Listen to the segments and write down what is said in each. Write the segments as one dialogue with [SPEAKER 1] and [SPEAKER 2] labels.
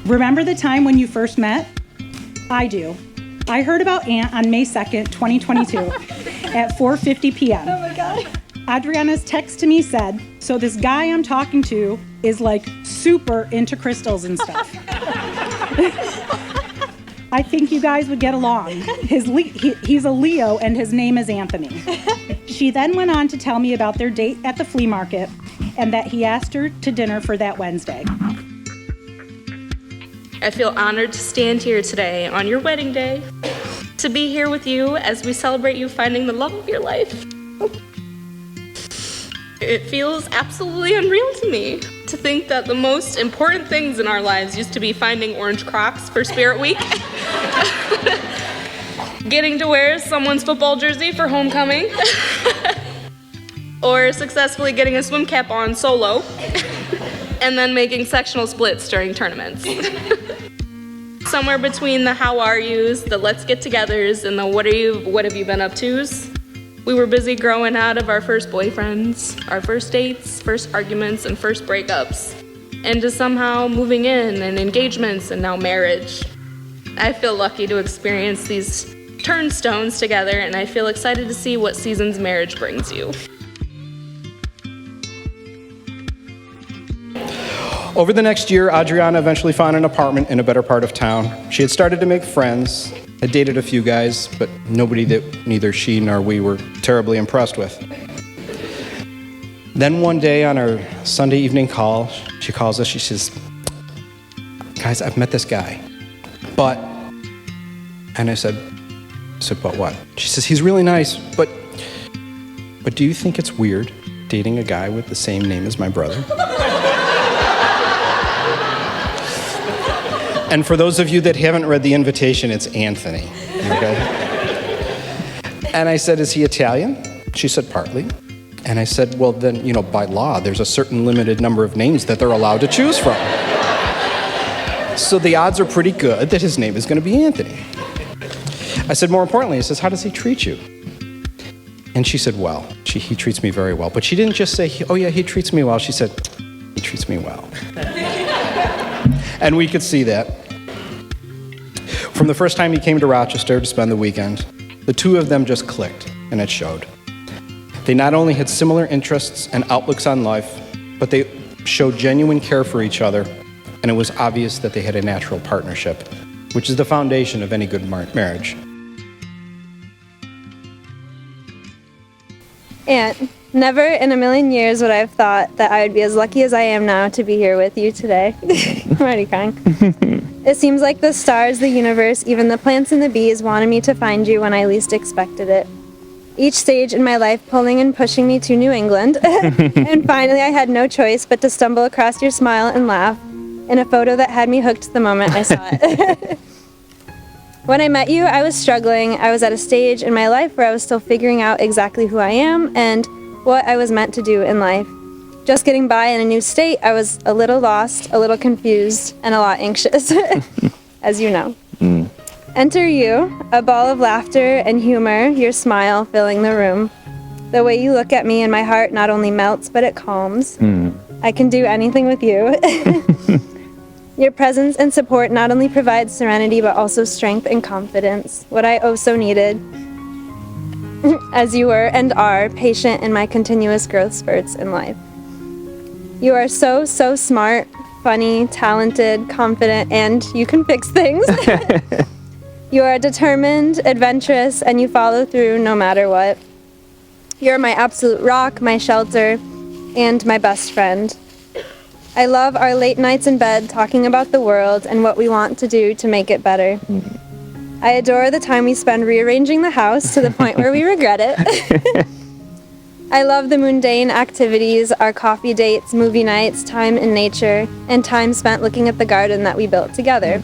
[SPEAKER 1] Remember the time when you first met? I do. I heard about Ant on May 2nd, 2022 at 4:50 p.m.
[SPEAKER 2] Oh my God.
[SPEAKER 1] Adrianna's text to me said, so this guy I'm talking to is like super into crystals and stuff. I think you guys would get along. He's a Leo and his name is Anthony. She then went on to tell me about their date at the flea market and that he asked her to dinner for that Wednesday.
[SPEAKER 3] I feel honored to stand here today on your wedding day, to be here with you as we celebrate you finding the love of your life. It feels absolutely unreal to me to think that the most important things in our lives used to be finding orange Crocs for Spirit Week, getting to wear someone's football jersey for homecoming, or successfully getting a swim cap on solo, and then making sectional splits during tournaments. Somewhere between the how are yous, the let's get togethers, and the what have you been up to's, we were busy growing out of our first boyfriends, our first dates, first arguments, and first breakups, into somehow moving in and engagements and now marriage. I feel lucky to experience these turnstones together, and I feel excited to see what season's marriage brings you.
[SPEAKER 4] Over the next year, Adrianna eventually found an apartment in a better part of town. She had started to make friends, had dated a few guys, but nobody that neither she nor we were terribly impressed with. Then one day on our Sunday evening call, she calls us, she says, guys, I've met this guy, but, and I said, but what? She says, he's really nice, but do you think it's weird dating a guy with the same name as my brother? And for those of you that haven't read the invitation, it's Anthony, okay? And I said, is he Italian? She said, partly. And I said, well then, by law, there's a certain limited number of names that they're allowed to choose from. So the odds are pretty good that his name is gonna be Anthony. I said, more importantly, I says, how does he treat you? And she said, well, he treats me very well. But she didn't just say, oh yeah, he treats me well. She said, he treats me well. And we could see that. From the first time he came to Rochester to spend the weekend, the two of them just clicked, and it showed. They not only had similar interests and outlooks on life, but they showed genuine care for each other, and it was obvious that they had a natural partnership, which is the foundation of any good marriage.
[SPEAKER 2] And never in a million years would I have thought that I would be as lucky as I am now to be here with you today. I'm already crying. It seems like the stars, the universe, even the plants and the bees wanted me to find you when I least expected it. Each stage in my life pulling and pushing me to New England. And finally I had no choice but to stumble across your smile and laugh in a photo that had me hooked the moment I saw it. When I met you, I was struggling. I was at a stage in my life where I was still figuring out exactly who I am and what I was meant to do in life. Just getting by in a new state, I was a little lost, a little confused, and a lot anxious, as you know. Enter you, a ball of laughter and humor, your smile filling the room. The way you look at me and my heart not only melts, but it calms. I can do anything with you. Your presence and support not only provides serenity, but also strength and confidence, what I oh so needed, as you were and are patient in my continuous growth spurts in life. You are so, so smart, funny, talented, confident, and you can fix things. You are determined, adventurous, and you follow through no matter what. You're my absolute rock, my shelter, and my best friend. I love our late nights in bed talking about the world and what we want to do to make it better. I adore the time we spend rearranging the house to the point where we regret it. I love the mundane activities, our coffee dates, movie nights, time in nature, and time spent looking at the garden that we built together,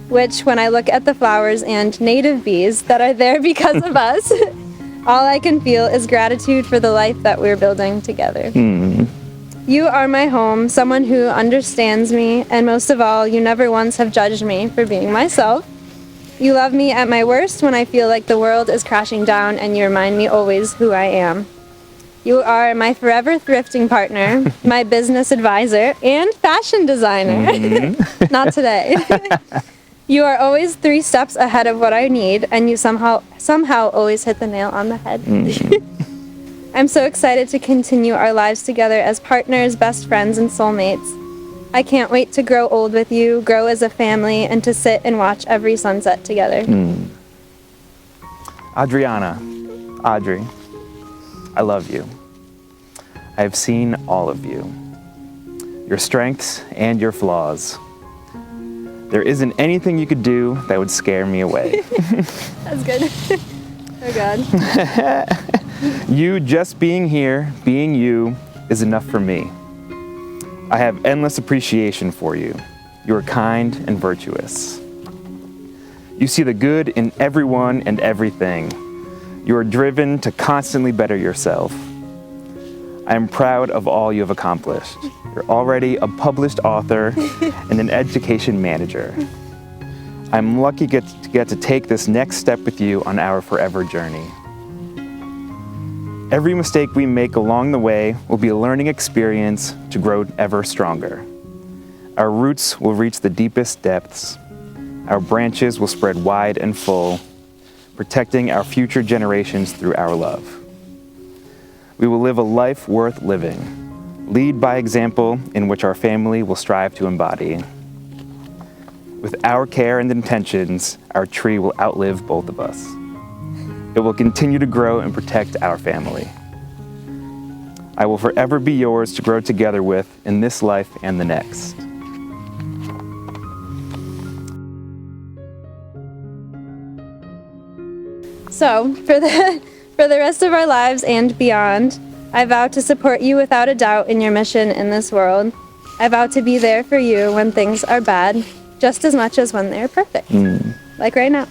[SPEAKER 2] which, when I look at the flowers and native bees that are there because of us, all I can feel is gratitude for the life that we're building together. You are my home, someone who understands me, and most of all, you never once have judged me for being myself. You love me at my worst when I feel like the world is crashing down, and you remind me always who I am. You are my forever thrifting partner, my business advisor, and fashion designer. Not today. You are always 3 steps ahead of what I need, and you somehow always hit the nail on the head. I'm so excited to continue our lives together as partners, best friends, and soulmates. I can't wait to grow old with you, grow as a family, and to sit and watch every sunset together.
[SPEAKER 5] Adrianna, Audrey, I love you. I have seen all of you, your strengths and your flaws. There isn't anything you could do that would scare me away.
[SPEAKER 2] That's good. Oh, God.
[SPEAKER 5] You just being here, being you, is enough for me. I have endless appreciation for you. You are kind and virtuous. You see the good in everyone and everything. You are driven to constantly better yourself. I am proud of all you have accomplished. You're already a published author and an education manager. I'm lucky to get to take this next step with you on our forever journey. Every mistake we make along the way will be a learning experience to grow ever stronger. Our roots will reach the deepest depths. Our branches will spread wide and full, protecting our future generations through our love. We will live a life worth living, lead by example in which our family will strive to embody. With our care and intentions, our tree will outlive both of us. It will continue to grow and protect our family. I will forever be yours to grow together with in this life and the next.
[SPEAKER 2] So, for the rest of our lives and beyond, I vow to support you without a doubt in your mission in this world. I vow to be there for you when things are bad, just as much as when they're perfect. Like right now.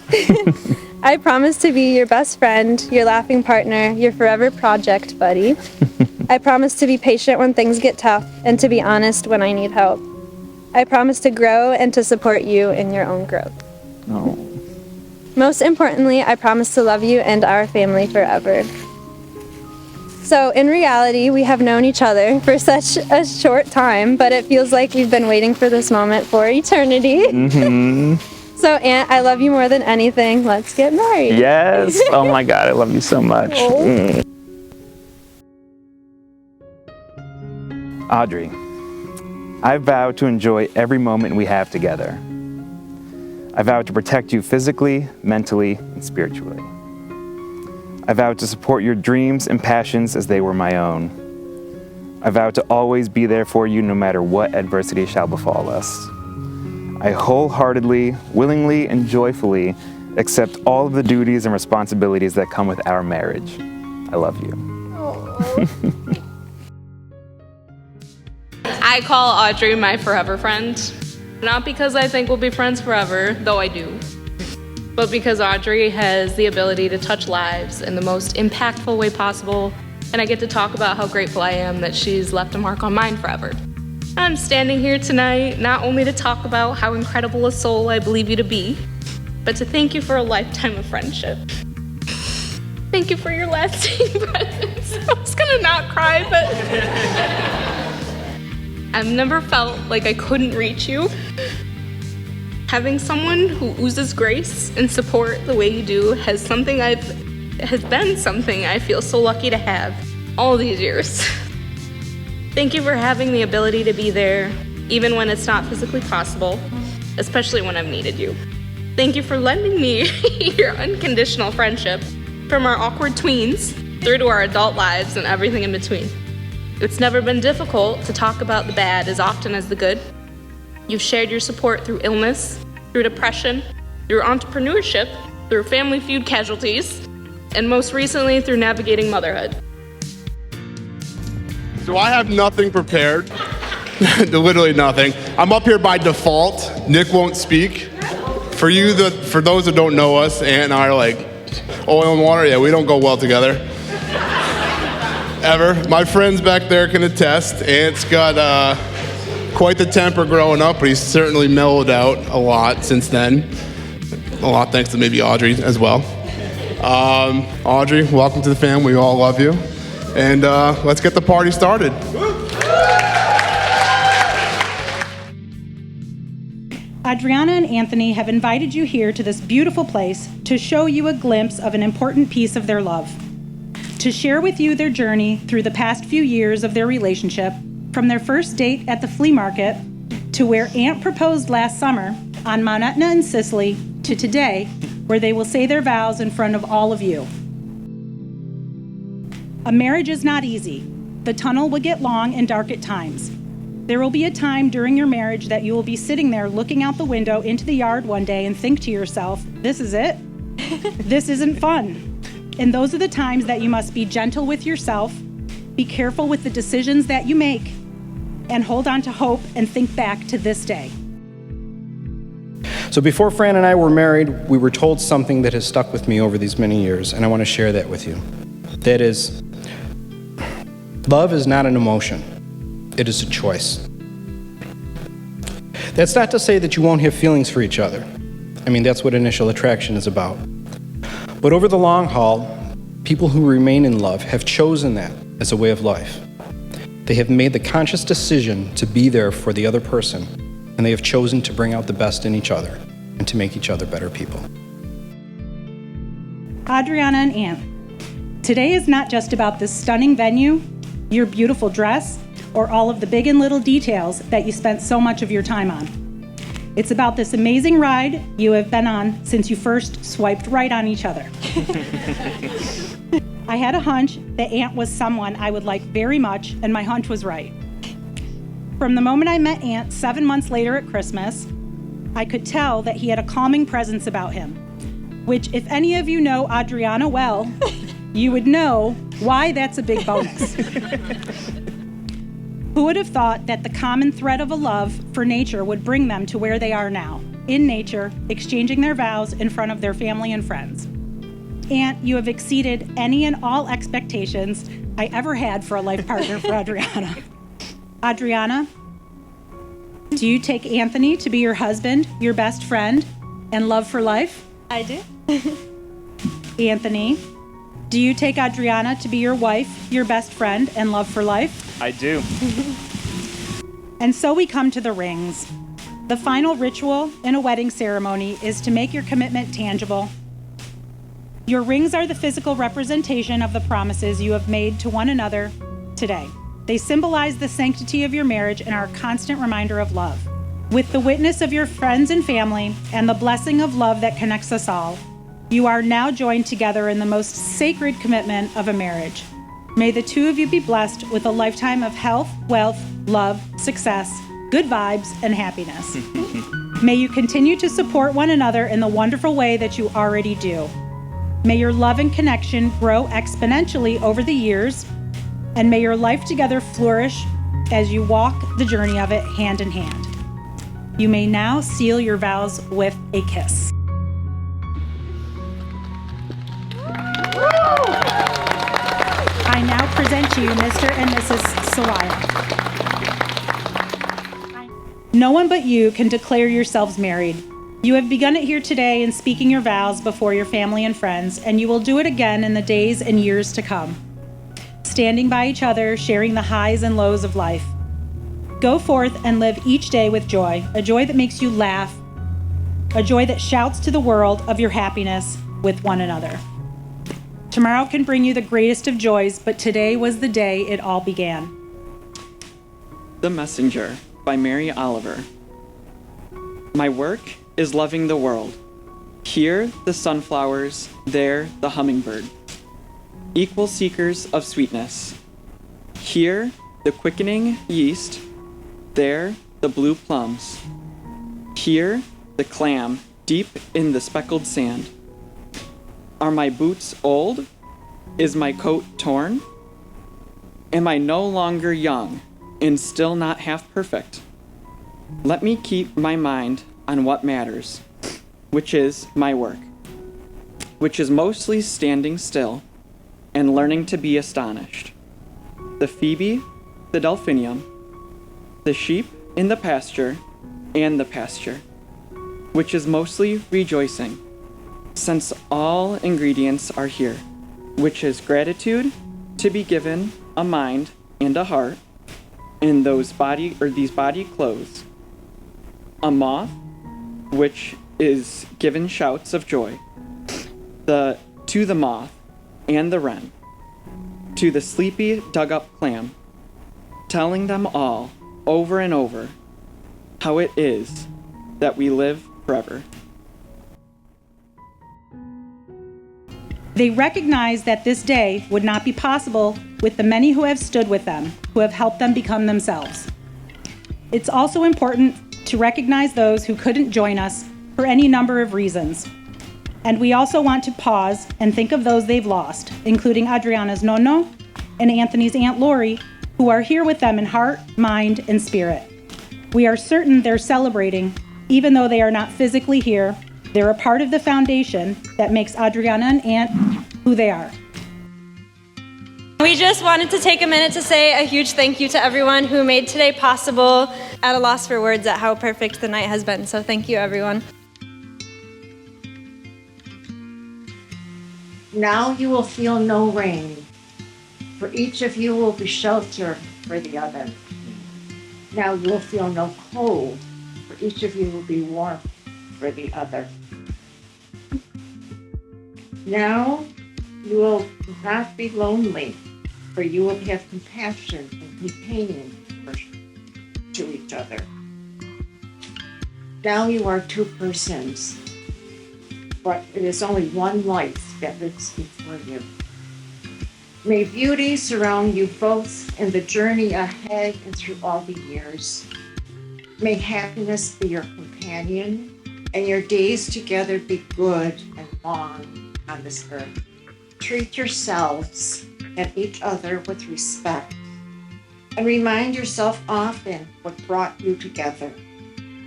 [SPEAKER 2] I promise to be your best friend, your laughing partner, your forever project buddy. I promise to be patient when things get tough and to be honest when I need help. I promise to grow and to support you in your own growth.
[SPEAKER 5] Oh.
[SPEAKER 2] Most importantly, I promise to love you and our family forever. So in reality, we have known each other for such a short time, but it feels like we've been waiting for this moment for eternity. So Aunt, I love you more than anything. Let's get married.
[SPEAKER 5] Yes. Oh my God, I love you so much.
[SPEAKER 2] Oh.
[SPEAKER 5] Audrey, I vow to enjoy every moment we have together. I vow to protect you physically, mentally, and spiritually. I vow to support your dreams and passions as they were my own. I vow to always be there for you no matter what adversity shall befall us. I wholeheartedly, willingly, and joyfully accept all of the duties and responsibilities that come with our marriage. I love you.
[SPEAKER 3] I call Audrey my forever friend. Not because I think we'll be friends forever, though I do, but because Audrey has the ability to touch lives in the most impactful way possible, and I get to talk about how grateful I am that she's left a mark on mine forever. I'm standing here tonight not only to talk about how incredible a soul I believe you to be, but to thank you for a lifetime of friendship. Thank you for your lasting presence. I was gonna not cry, but I've never felt like I couldn't reach you. Having someone who oozes grace and support the way you do has been something I feel so lucky to have all these years. Thank you for having the ability to be there, even when it's not physically possible, especially when I've needed you. Thank you for lending me your unconditional friendship, from our awkward tweens through to our adult lives and everything in between. It's never been difficult to talk about the bad as often as the good. You've shared your support through illness, through depression, through entrepreneurship, through family feud casualties, and most recently through navigating motherhood.
[SPEAKER 6] So I have nothing prepared, literally nothing. I'm up here by default. Nick won't speak. For those that don't know us, Aunt and I are like oil and water. Yeah, we don't go well together. Ever. My friends back there can attest. Ant's got quite the temper growing up, but he's certainly mellowed out a lot since then. A lot thanks to maybe Audrey as well. Audrey, welcome to the family. We all love you. And let's get the party started.
[SPEAKER 1] Adrianna and Anthony have invited you here to this beautiful place to show you a glimpse of an important piece of their love, to share with you their journey through the past few years of their relationship, from their first date at the flea market to where Aunt proposed last summer on Mount Etna in Sicily to today, where they will say their vows in front of all of you. A marriage is not easy. The tunnel will get long and dark at times. There will be a time during your marriage that you will be sitting there looking out the window into the yard one day and think to yourself, this is it? This isn't fun. And those are the times that you must be gentle with yourself, be careful with the decisions that you make, and hold on to hope and think back to this day.
[SPEAKER 4] So before Fran and I were married, we were told something that has stuck with me over these many years, and I want to share that with you. That is, love is not an emotion. It is a choice. That's not to say that you won't have feelings for each other. I mean, that's what initial attraction is about. But over the long haul, people who remain in love have chosen that as a way of life. They have made the conscious decision to be there for the other person, and they have chosen to bring out the best in each other and to make each other better people.
[SPEAKER 1] Adrianna and Ann, today is not just about this stunning venue, your beautiful dress, or all of the big and little details that you spent so much of your time on. It's about this amazing ride you have been on since you first swiped right on each other. I had a hunch that Aunt was someone I would like very much, and my hunch was right. From the moment I met Aunt 7 months later at Christmas, I could tell that he had a calming presence about him, which if any of you know Adrianna well, you would know why that's a big bonus. Who would have thought that the common thread of a love for nature would bring them to where they are now, in nature, exchanging their vows in front of their family and friends? Aunt, you have exceeded any and all expectations I ever had for a life partner for Adrianna. Adrianna, do you take Anthony to be your husband, your best friend, and love for life?
[SPEAKER 2] I do.
[SPEAKER 1] Anthony, do you take Adrianna to be your wife, your best friend, and love for life?
[SPEAKER 5] I do.
[SPEAKER 1] And so we come to the rings. The final ritual in a wedding ceremony is to make your commitment tangible. Your rings are the physical representation of the promises you have made to one another today. They symbolize the sanctity of your marriage and are a constant reminder of love. With the witness of your friends and family and the blessing of love that connects us all, you are now joined together in the most sacred commitment of a marriage. May the two of you be blessed with a lifetime of health, wealth, love, success, good vibes, and happiness. May you continue to support one another in the wonderful way that you already do. May your love and connection grow exponentially over the years, and may your life together flourish as you walk the journey of it hand in hand. You may now seal your vows with a kiss. I now present to you Mr. and Mrs. Soraya. No one but you can declare yourselves married. You have begun it here today in speaking your vows before your family and friends, and you will do it again in the days and years to come. Standing by each other, sharing the highs and lows of life. Go forth and live each day with joy, a joy that makes you laugh, a joy that shouts to the world of your happiness with one another. Tomorrow can bring you the greatest of joys, but today was the day it all began.
[SPEAKER 7] The Messenger by Mary Oliver. My work is loving the world. Here the sunflowers, there the hummingbird. Equal seekers of sweetness. Here the quickening yeast, there the blue plums. Here the clam deep in the speckled sand. Are my boots old? Is my coat torn? Am I no longer young and still not half perfect? Let me keep my mind on what matters, which is my work, which is mostly standing still and learning to be astonished. The phoebe, the delphinium, the sheep in the pasture, and the pasture, which is mostly rejoicing, since all ingredients are here, which is gratitude, to be given a mind and a heart, and these body clothes, a moth, which is given shouts of joy, to the moth and the wren, to the sleepy dug-up clam, telling them all over and over how it is that we live forever.
[SPEAKER 1] They recognize that this day would not be possible with the many who have stood with them, who have helped them become themselves. It's also important to recognize those who couldn't join us for any number of reasons. And we also want to pause and think of those they've lost, including Adrianna's nonno and Anthony's Aunt Lori, who are here with them in heart, mind, and spirit. We are certain they're celebrating, even though they are not physically here. They're a part of the foundation that makes Adrianna and Aunt who they are.
[SPEAKER 2] We just wanted to take a minute to say a huge thank you to everyone who made today possible. At a loss for words at how perfect the night has been, so thank you, everyone.
[SPEAKER 8] Now you will feel no rain, for each of you will be shelter for the other. Now you will feel no cold, for each of you will be warmth for the other. Now you will not be lonely, for you will have compassion and companion to each other. Now you are two persons, but it is only one life that lives before you. May beauty surround you both in the journey ahead and through all the years. May happiness be your companion and your days together be good and long on this earth. Treat yourselves and each other with respect and remind yourself often what brought you together.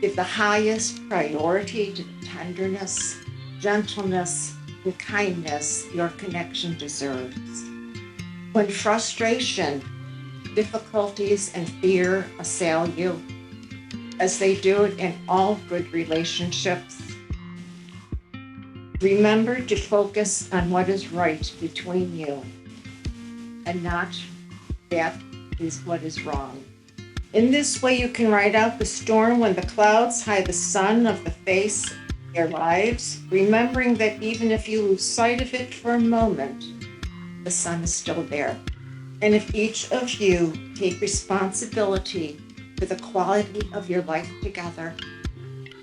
[SPEAKER 8] Give the highest priority to the tenderness, gentleness, and kindness your connection deserves. When frustration, difficulties, and fear assail you, as they do in all good relationships, remember to focus on what is right between you and not that is what is wrong. In this way, you can ride out the storm when the clouds hide the sun of the face of your lives, remembering that even if you lose sight of it for a moment, the sun is still there. And if each of you take responsibility for the quality of your life together,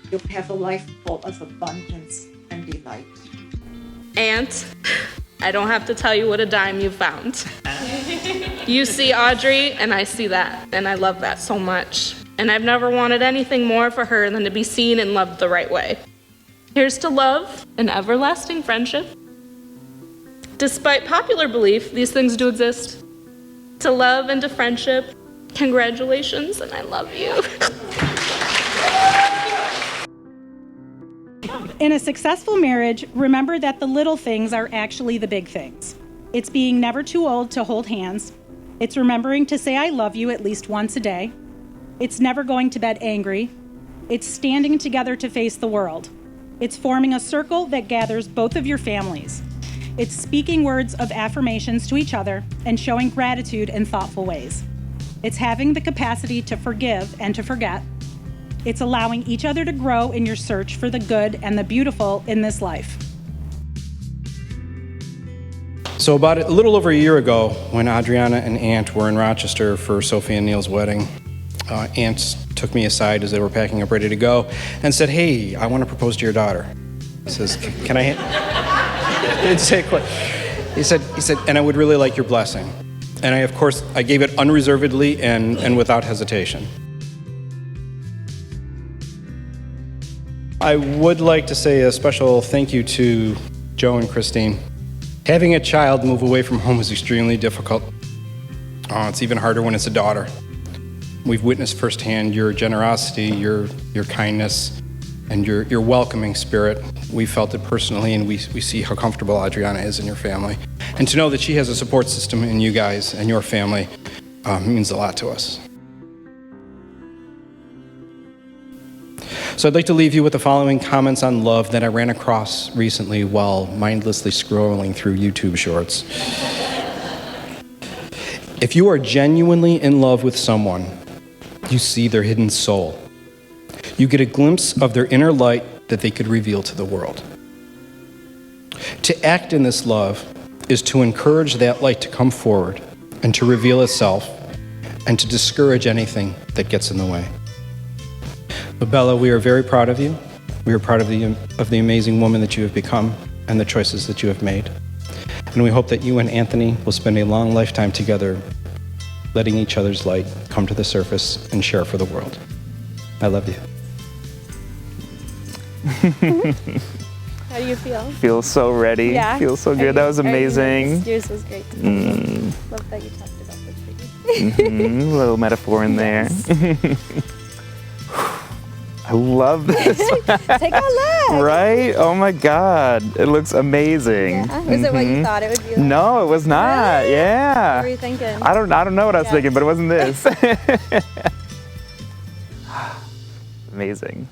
[SPEAKER 8] you'll have a life full of abundance and delight.
[SPEAKER 3] Aunt, I don't have to tell you what a dime you found. You see Audrey, and I see that, and I love that so much. And I've never wanted anything more for her than to be seen and loved the right way. Here's to love and everlasting friendship. Despite popular belief, these things do exist. To love and to friendship, congratulations, and I love you.
[SPEAKER 1] In a successful marriage, remember that the little things are actually the big things. It's being never too old to hold hands. It's remembering to say I love you at least once a day. It's never going to bed angry. It's standing together to face the world. It's forming a circle that gathers both of your families. It's speaking words of affirmations to each other and showing gratitude in thoughtful ways. It's having the capacity to forgive and to forget. It's allowing each other to grow in your search for the good and the beautiful in this life.
[SPEAKER 4] So about a little over a year ago, when Adrianna and Aunt were in Rochester for Sophie and Neil's wedding, Aunt took me aside as they were packing up ready to go and said, "Hey, I want to propose to your daughter." He says, "Can I?" He didn't say it quite. He said, "And I would really like your blessing." And I gave it unreservedly and without hesitation. I would like to say a special thank you to Joe and Christine. Having a child move away from home is extremely difficult. It's even harder when it's a daughter. We've witnessed firsthand your generosity, your kindness, and your welcoming spirit. We felt it personally, and we see how comfortable Adrianna is in your family. And to know that she has a support system in you guys and your family means a lot to us. So I'd like to leave you with the following comments on love that I ran across recently while mindlessly scrolling through YouTube shorts. If you are genuinely in love with someone, you see their hidden soul. You get a glimpse of their inner light that they could reveal to the world. To act in this love is to encourage that light to come forward and to reveal itself and to discourage anything that gets in the way. But Bella, we are very proud of you. We are proud of the amazing woman that you have become and the choices that you have made. And we hope that you and Anthony will spend a long lifetime together, letting each other's light come to the surface and share for the world. I love you.
[SPEAKER 2] How do you feel?
[SPEAKER 5] Feel so ready.
[SPEAKER 2] Yeah.
[SPEAKER 5] Feel so good. That was amazing.
[SPEAKER 2] Yours was great. Love that you talked about the tree.
[SPEAKER 5] A little metaphor in there. I love this.
[SPEAKER 2] Take a look.
[SPEAKER 5] Right? Oh my God. It looks amazing.
[SPEAKER 2] Yeah. Was it what you thought it would be like?
[SPEAKER 5] No, it was not.
[SPEAKER 2] Really?
[SPEAKER 5] Yeah.
[SPEAKER 2] What were you thinking?
[SPEAKER 5] I don't know what I was thinking, but it wasn't this. Amazing.